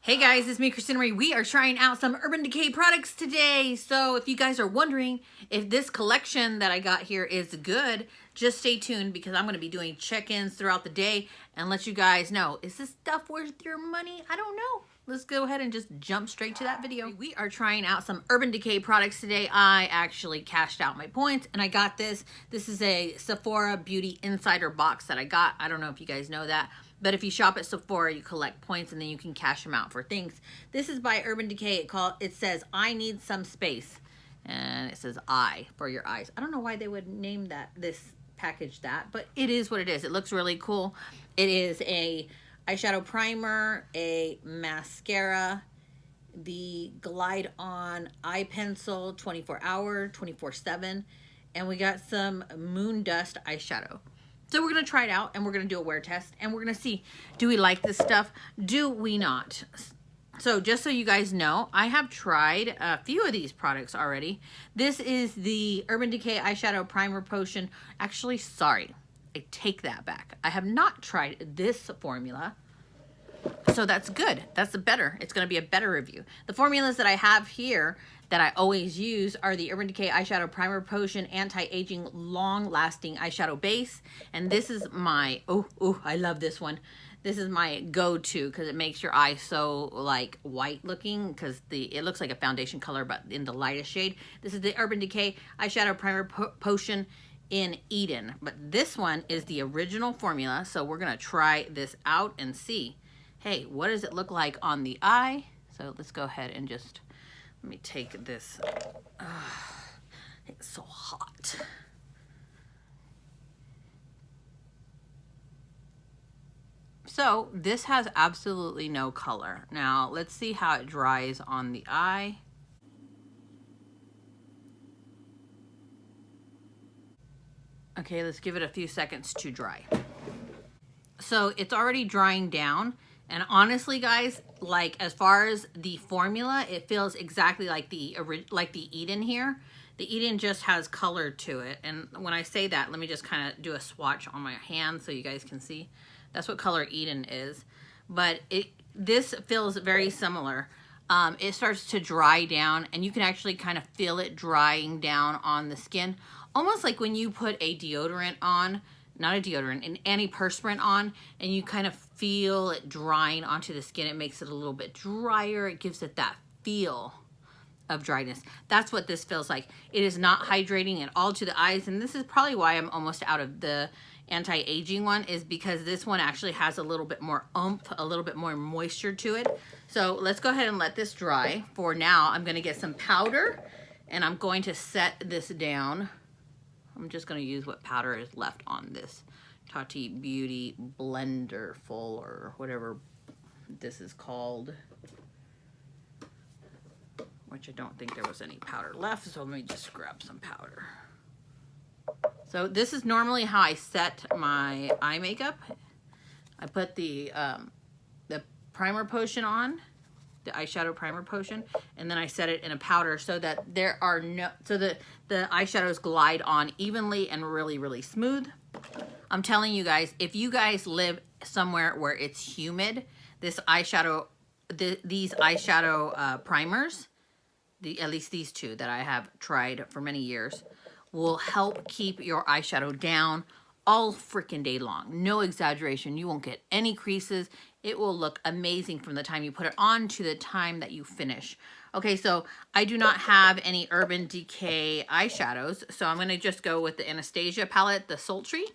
Hey guys, it's me, Christina Marie. We are trying out some Urban Decay products today. So if you guys are wondering if this collection that I got here is good, just stay tuned because I'm going to be doing check-ins throughout the day and let you guys know, is this stuff worth your money? I don't know. Let's go ahead and just jump straight to that video. We are trying out some Urban Decay products today. I actually cashed out my points and I got this. This is a Sephora Beauty Insider box that I got. I don't know if you guys know that. But if you shop at Sephora, you collect points and then you can cash them out for things. This is by Urban Decay. It says, I need some space. And it says eye for your eyes. I don't know why they would name this package that, but it is what it is. It looks really cool. It is a eyeshadow primer, a mascara, the Glide On eye pencil, 24-hour, 24/7, and we got some Moon Dust eyeshadow. So we're going to try it out and we're going to do a wear test and we're going to see, do we like this stuff? Do we not? So just so you guys know, I have tried a few of these products already. This is the Urban Decay Eyeshadow Primer Potion. Actually, sorry, I take that back. I have not tried this formula. So that's good. That's better. It's going to be a better review. The formulas that I have here that I always use are the Urban Decay Eyeshadow Primer Potion Anti-Aging Long-Lasting Eyeshadow Base. And this is my, I love this one. This is my go-to because it makes your eye so like white looking because it looks like a foundation color but in the lightest shade. This is the Urban Decay Eyeshadow Primer Potion in Eden. But this one is the original formula. So we're going to try this out and see. Hey, what does it look like on the eye? So let's go ahead and just, let me take this. It's so hot. So this has absolutely no color. Now let's see how it dries on the eye. Okay, let's give it a few seconds to dry. So it's already drying down. And honestly, guys, like as far as the formula, it feels exactly like the Eden here. The Eden just has color to it. And when I say that, let me just kind of do a swatch on my hand so you guys can see. That's what color Eden is. But this feels very similar. It starts to dry down and you can actually kind of feel it drying down on the skin. Almost like when you put a deodorant on, not a deodorant, an antiperspirant on, and you kind of feel it drying onto the skin. It makes it a little bit drier. It gives it that feel of dryness. That's what this feels like. It is not hydrating at all to the eyes, and this is probably why I'm almost out of the anti-aging one, is because this one actually has a little bit more oomph, a little bit more moisture to it. So let's go ahead and let this dry. For now, I'm gonna get some powder, and I'm going to set this down. I'm just going to use what powder is left on this Tati Beauty Blender Full or whatever this is called, which I don't think there was any powder left, so let me just grab some powder. So this is normally how I set my eye makeup. I put the primer potion on, the eyeshadow primer potion, and then I set it in a powder so that the eyeshadows glide on evenly and really, really smooth. I'm telling you guys, if you guys live somewhere where it's humid, this eyeshadow, these eyeshadow primers, at least these two that I have tried for many years, will help keep your eyeshadow down all freaking day long. No exaggeration. You won't get any creases. It will look amazing from the time you put it on to the time that you finish. Okay, so I do not have any Urban Decay eyeshadows, so I'm going to just go with the Anastasia palette, the Sultry.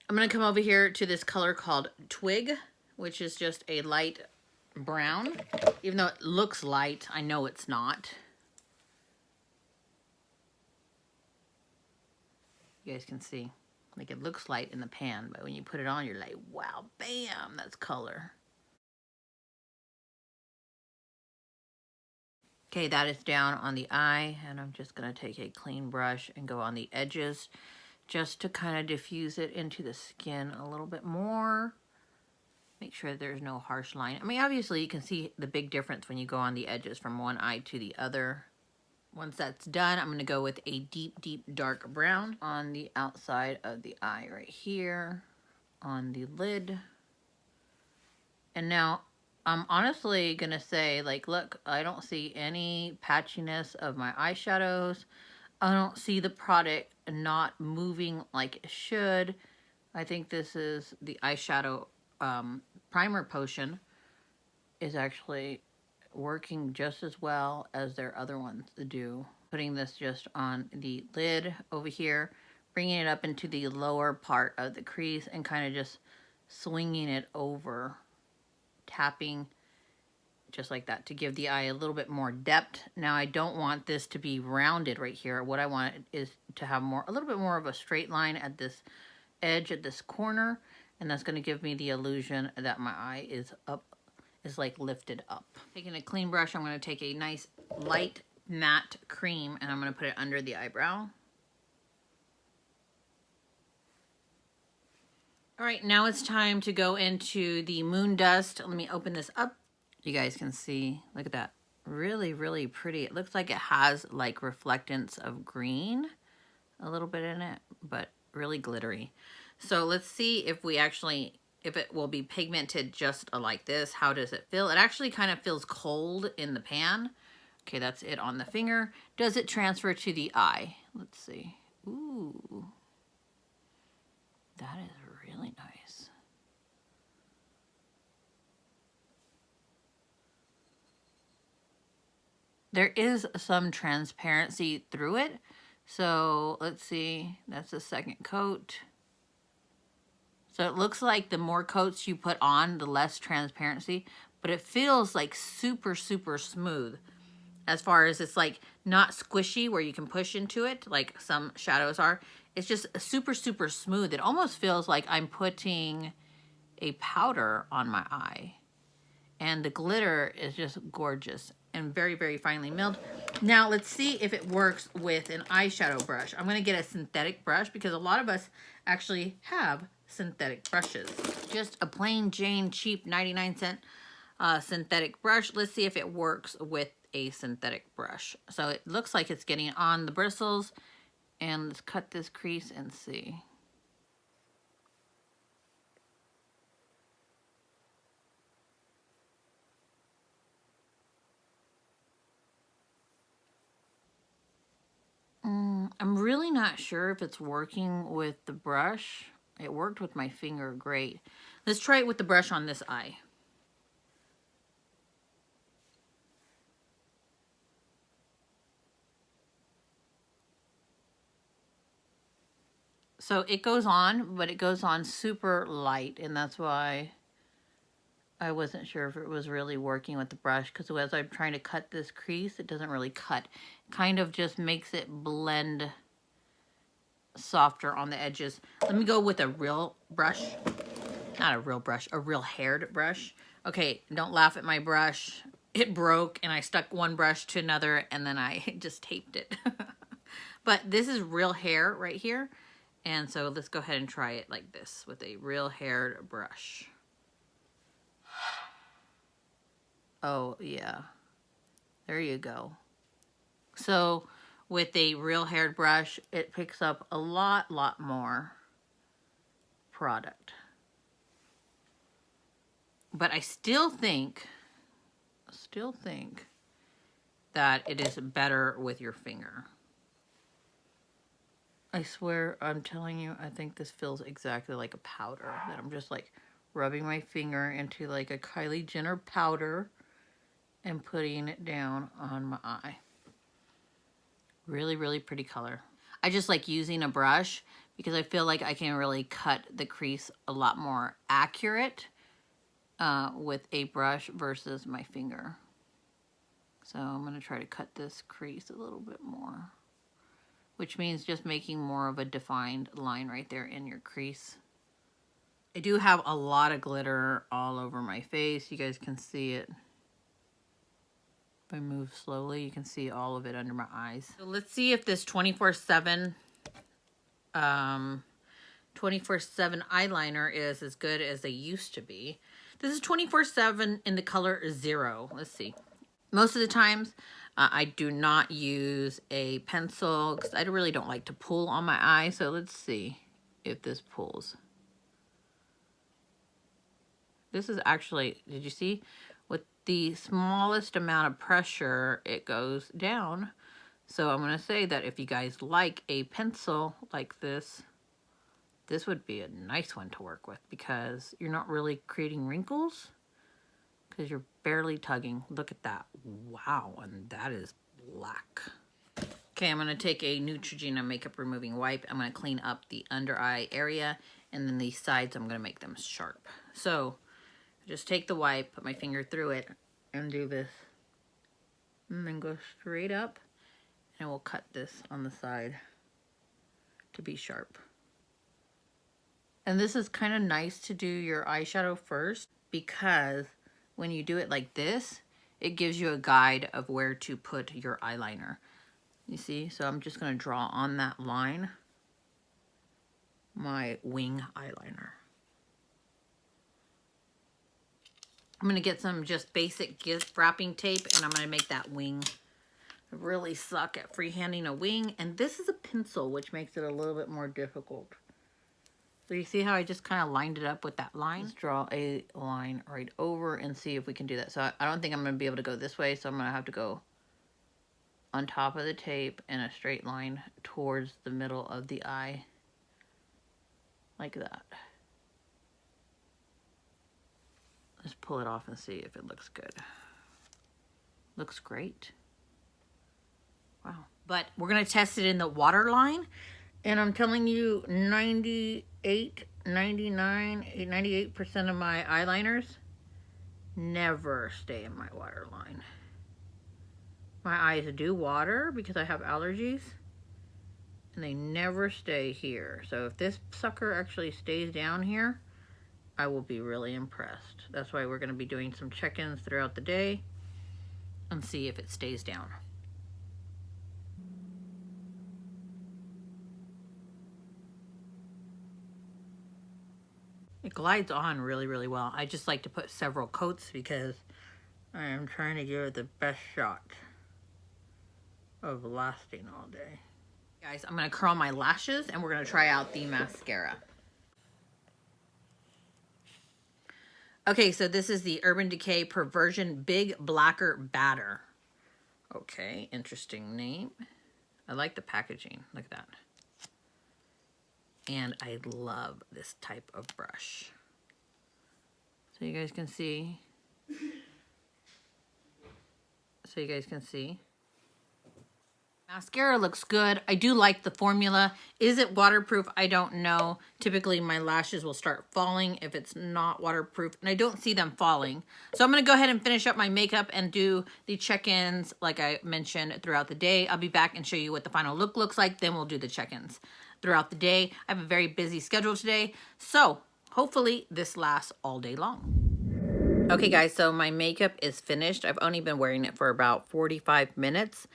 I'm going to come over here to this color called Twig, which is just a light brown. Even though it looks light, I know it's not. You guys can see. Like it looks light in the pan, but when you put it on, you're like, wow, bam, that's color. Okay, that is down on the eye, and I'm just gonna take a clean brush and go on the edges just to kind of diffuse it into the skin a little bit more. Make sure there's no harsh line. I mean, obviously you can see the big difference when you go on the edges from one eye to the other. Once that's done, I'm going to go with a deep, deep dark brown on the outside of the eye right here, on the lid. And now I'm honestly gonna say, like, look, I don't see any patchiness of my eyeshadows. I don't see the product not moving like it should. I think this is the eyeshadow primer potion is actually working just as well as their other ones do. Putting this just on the lid over here, bringing it up into the lower part of the crease and kind of just swinging it over, tapping just like that to give the eye a little bit more depth. Now I don't want this to be rounded right here. What I want is to have a little bit more of a straight line at this edge at this corner, and that's going to give me the illusion that my eye is like lifted up. Taking a clean brush, I'm going to take a nice light matte cream and I'm going to put it under the eyebrow. All right, now it's time to go into the moon dust. Let me open this up. You guys can see, look at that. Really, really pretty. It looks like it has like reflectance of green a little bit in it, but really glittery. So let's see if it will be pigmented just like this. How does it feel? It actually kind of feels cold in the pan. Okay, that's it on the finger. Does it transfer to the eye? Let's see. Ooh, that is really nice. There is some transparency through it. So let's see, that's the second coat. So it looks like the more coats you put on, the less transparency, but it feels like super, super smooth. As far as it's like not squishy where you can push into it like some shadows are. It's just super, super smooth. It almost feels like I'm putting a powder on my eye. And the glitter is just gorgeous and very, very finely milled. Now let's see if it works with an eyeshadow brush. I'm going to get a synthetic brush because a lot of us actually have synthetic brushes. Just a plain Jane cheap 99-cent synthetic brush. Let's see if it works with a synthetic brush. So it looks like it's getting on the bristles, and let's cut this crease and see. I'm really not sure if it's working with the brush. It worked with my finger great. Let's try it with the brush on this eye. So it goes on, but it goes on super light, and that's why I wasn't sure if it was really working with the brush, because as I'm trying to cut this crease, it doesn't really cut. Kind of just makes it blend softer on the edges. Let me go with a real brush. Not a real brush, a real haired brush. Okay, don't laugh at my brush. It broke and I stuck one brush to another and then I just taped it. But this is real hair right here. And so let's go ahead and try it like this with a real haired brush. Oh yeah, there you go. So with a real haired brush, it picks up a lot more product. But I still think that it is better with your finger. I swear, I'm telling you, I think this feels exactly like a powder. That I'm just like rubbing my finger into like a Kylie Jenner powder and putting it down on my eye. Really, really pretty color. I just like using a brush because I feel like I can really cut the crease a lot more accurate with a brush versus my finger. So I'm going to try to cut this crease a little bit more, which means just making more of a defined line right there in your crease. I do have a lot of glitter all over my face. You guys can see it. If I move slowly, you can see all of it under my eyes. So let's see if this 24/7 eyeliner is as good as they used to be. This is 24/7 in the color 0. Let's see. Most of the times, I do not use a pencil because I really don't like to pull on my eye. So let's see if this pulls. This is actually, did you see? the smallest amount of pressure, it goes down. So I'm going to say that if you guys like a pencil like this, this would be a nice one to work with because you're not really creating wrinkles because you're barely tugging. Look at that. Wow, and that is black. Okay, I'm going to take a Neutrogena makeup removing wipe. I'm going to clean up the under eye area, and then these sides, I'm going to make them sharp. So just take the wipe, put my finger through it, and do this. And then go straight up, and we'll cut this on the side to be sharp. And this is kind of nice to do your eyeshadow first because when you do it like this, it gives you a guide of where to put your eyeliner. You see? So I'm just going to draw on that line my wing eyeliner. I'm going to get some just basic gift wrapping tape and I'm going to make that wing. I really suck at freehanding a wing, and this is a pencil, which makes it a little bit more difficult. So you see how I just kind of lined it up with that line? Let's draw a line right over and see if we can do that. So I don't think I'm going to be able to go this way, so I'm going to have to go on top of the tape in a straight line towards the middle of the eye, like that. Let's pull it off and see if it looks good. Looks great. Wow. But we're going to test it in the waterline, and I'm telling you 98, 99, 98% of my eyeliners never stay in my waterline. My eyes do water because I have allergies, and they never stay here. So if this sucker actually stays down here, I will be really impressed. That's why we're going to be doing some check-ins throughout the day and see if it stays down. It glides on really, really well. I just like to put several coats because I am trying to give it the best shot of lasting all day. Guys, I'm going to curl my lashes and we're going to try out the mascara. Okay, so this is the Urban Decay Perversion Big Blacker Batter. Okay, interesting name. I like the packaging. Look at that. And I love this type of brush. So you guys can see. Mascara looks good. I do like the formula. Is it waterproof? I don't know. Typically my lashes will start falling if it's not waterproof, and I don't see them falling. So I'm going to go ahead and finish up my makeup and do the check-ins like I mentioned throughout the day. I'll be back and show you what the final look looks like. Then we'll do the check-ins throughout the day. I have a very busy schedule today, so hopefully this lasts all day long. Okay guys, so my makeup is finished. I've only been wearing it for about 45 minutes.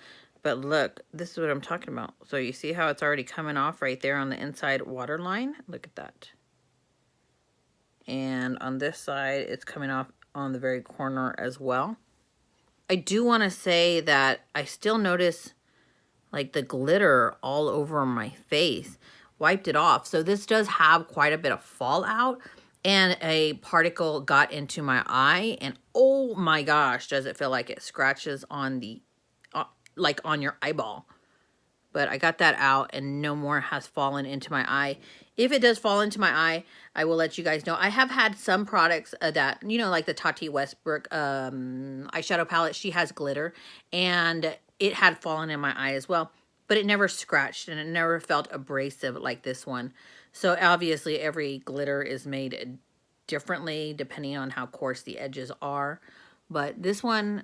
But look, this is what I'm talking about. So you see how it's already coming off right there on the inside waterline? Look at that. And on this side, it's coming off on the very corner as well. I do want to say that I still notice like the glitter all over my face. Wiped it off. So this does have quite a bit of fallout. And a particle got into my eye. And oh my gosh, does it feel like it scratches on the like on your eyeball. But I got that out and no more has fallen into my eye. If it does fall into my eye, I will let you guys know. I have had some products that, you know, like the Tati Westbrook eyeshadow palette. She has glitter and it had fallen in my eye as well. But it never scratched and it never felt abrasive like this one. So obviously every glitter is made differently depending on how coarse the edges are. But this one,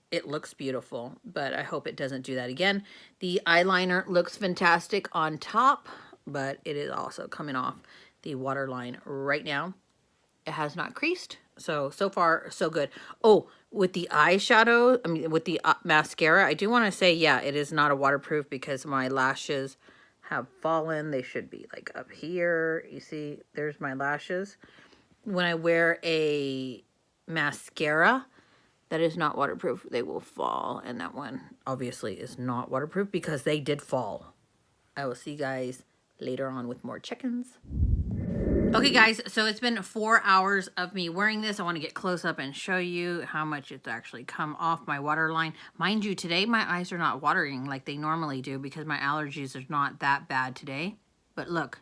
it looks beautiful, but I hope it doesn't do that again. The eyeliner looks fantastic on top, but it is also coming off the waterline right now. It has not creased, so far, so good. Oh, with the eyeshadow, with the mascara, I do want to say, yeah, it is not a waterproof because my lashes have fallen. They should be like up here. You see, there's my lashes. When I wear a mascara that is not waterproof, they will fall. And that one obviously is not waterproof because they did fall. I will see you guys later on with more check-ins. Okay guys, so it's been 4 hours of me wearing this. I want to get close up and show you how much it's actually come off my waterline. Mind you, today my eyes are not watering like they normally do because my allergies are not that bad today. But look,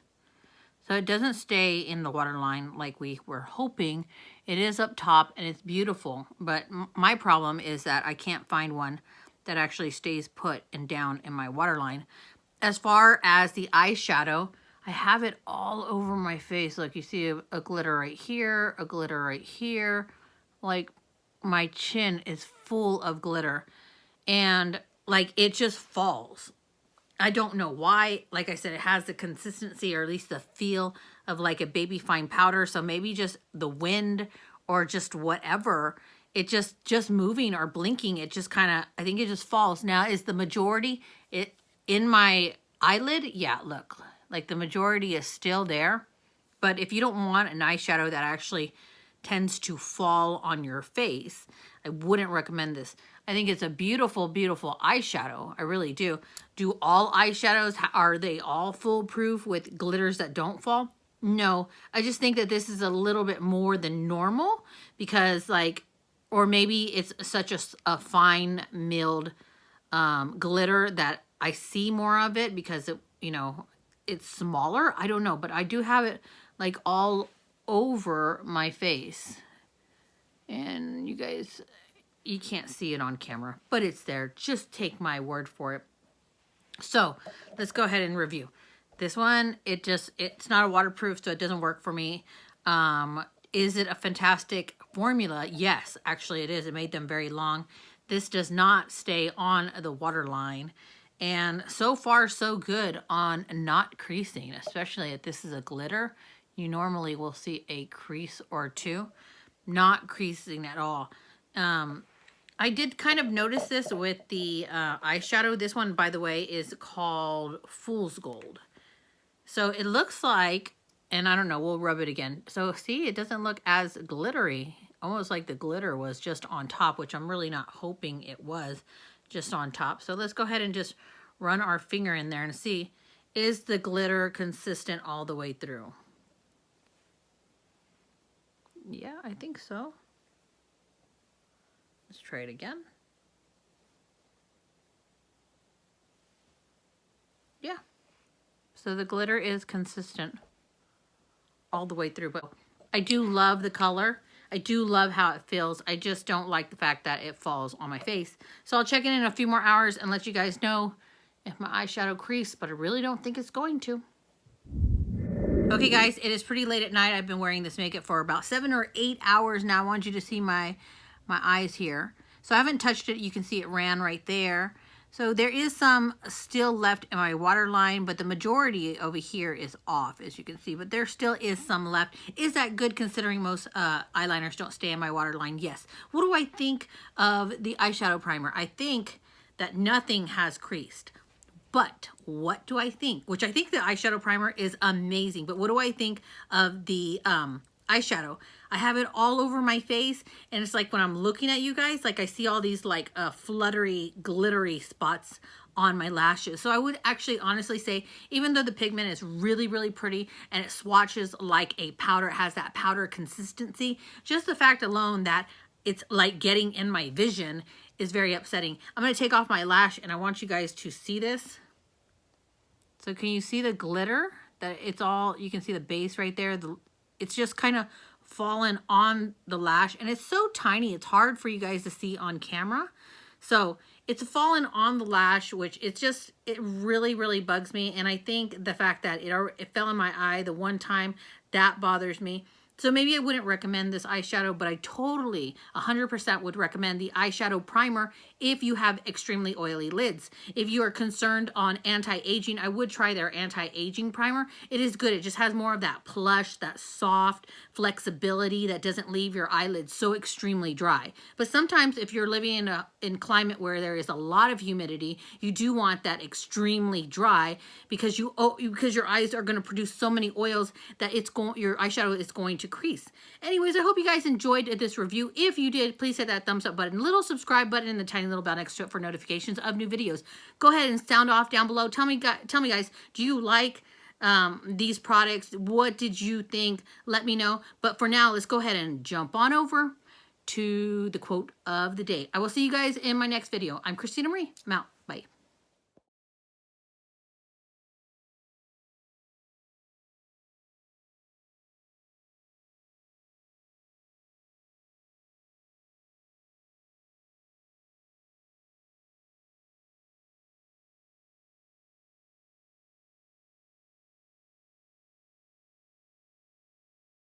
so it doesn't stay in the waterline like we were hoping. It is up top and it's beautiful, but my problem is that I can't find one that actually stays put and down in my waterline. As far as the eyeshadow, I have it all over my face. Look, you see a glitter right here, a glitter right here. Like, my chin is full of glitter. And, like, it just falls. I don't know why. Like I said, it has the consistency or at least the feel of like a baby fine powder. So maybe just the wind or just whatever. It just moving or blinking, it just kind of, I think it just falls. Now, is the majority it in my eyelid? Yeah, look. Like the majority is still there, but if you don't want an eyeshadow that actually tends to fall on your face, I wouldn't recommend this. I think it's a beautiful, beautiful eyeshadow. I really do. Do all eyeshadows, are they all foolproof with glitters that don't fall? No, I just think that this is a little bit more than normal because like, or maybe it's such a fine milled glitter that I see more of it because it, you know, it's smaller. I don't know, but I do have it like all over my face. And you guys, you can't see it on camera, but it's there. Just take my word for it. So let's go ahead and review. This one, it's not a waterproof, so it doesn't work for me. Is it a fantastic formula? Yes, actually it is. It made them very long. This does not stay on the waterline. And so far, so good on not creasing, especially if this is a glitter. You normally will see a crease or two. Not creasing at all. I did kind of notice this with the eyeshadow. This one, by the way, is called Fool's Gold. So it looks like, and I don't know, we'll rub it again. So see, it doesn't look as glittery. Almost like the glitter was just on top, which I'm really not hoping it was just on top. So let's go ahead and just run our finger in there and see, is the glitter consistent all the way through? Yeah, I think so. Let's try it again. Yeah. So the glitter is consistent all the way through, but I do love the color. I do love how it feels. I just don't like the fact that it falls on my face. So I'll check in a few more hours and let you guys know if my eyeshadow creased, but I really don't think it's going to. Okay guys, it is pretty late at night. I've been wearing this makeup for about 7 or 8 hours now. I want you to see my eyes here. So I haven't touched it. You can see it ran right there. So there is some still left in my waterline, but the majority over here is off, as you can see. But there still is some left. Is that good considering most eyeliners don't stay in my waterline? Yes. What do I think of the eyeshadow primer? I think that nothing has creased. But what do I think? Which I think the eyeshadow primer is amazing. But what do I think of the eyeshadow? I have it all over my face, and it's like when I'm looking at you guys, like I see all these like fluttery, glittery spots on my lashes. So I would actually honestly say, even though the pigment is really, really pretty and it swatches like a powder, it has that powder consistency, just the fact alone that it's like getting in my vision is very upsetting. I'm going to take off my lash, and I want you guys to see this. So can you see the glitter? That it's all, you can see the base right there. It's just kind of fallen on the lash, and it's so tiny, it's hard for you guys to see on camera. So it's fallen on the lash, which it really, really bugs me. And I think the fact that it fell in my eye the one time, that bothers me. So maybe I wouldn't recommend this eyeshadow, but I totally 100% would recommend the eyeshadow primer if you have extremely oily lids. If you are concerned on anti-aging, I would try their anti-aging primer. It is good. It just has more of that plush, that soft flexibility that doesn't leave your eyelids so extremely dry. But sometimes if you're living in climate where there is a lot of humidity, you do want that extremely dry because your eyes are going to produce so many oils that your eyeshadow is going to crease. Anyways, I hope you guys enjoyed this review. If you did, please hit that thumbs up button, little subscribe button, and the tiny little bell next to it for notifications of new videos. Go ahead and sound off down below. Tell me guys, do you like these products. What did you think? Let me know. But for now, let's go ahead and jump on over to the quote of the day. I will see you guys in my next video. I'm Christina Marie. I'm out. Bye.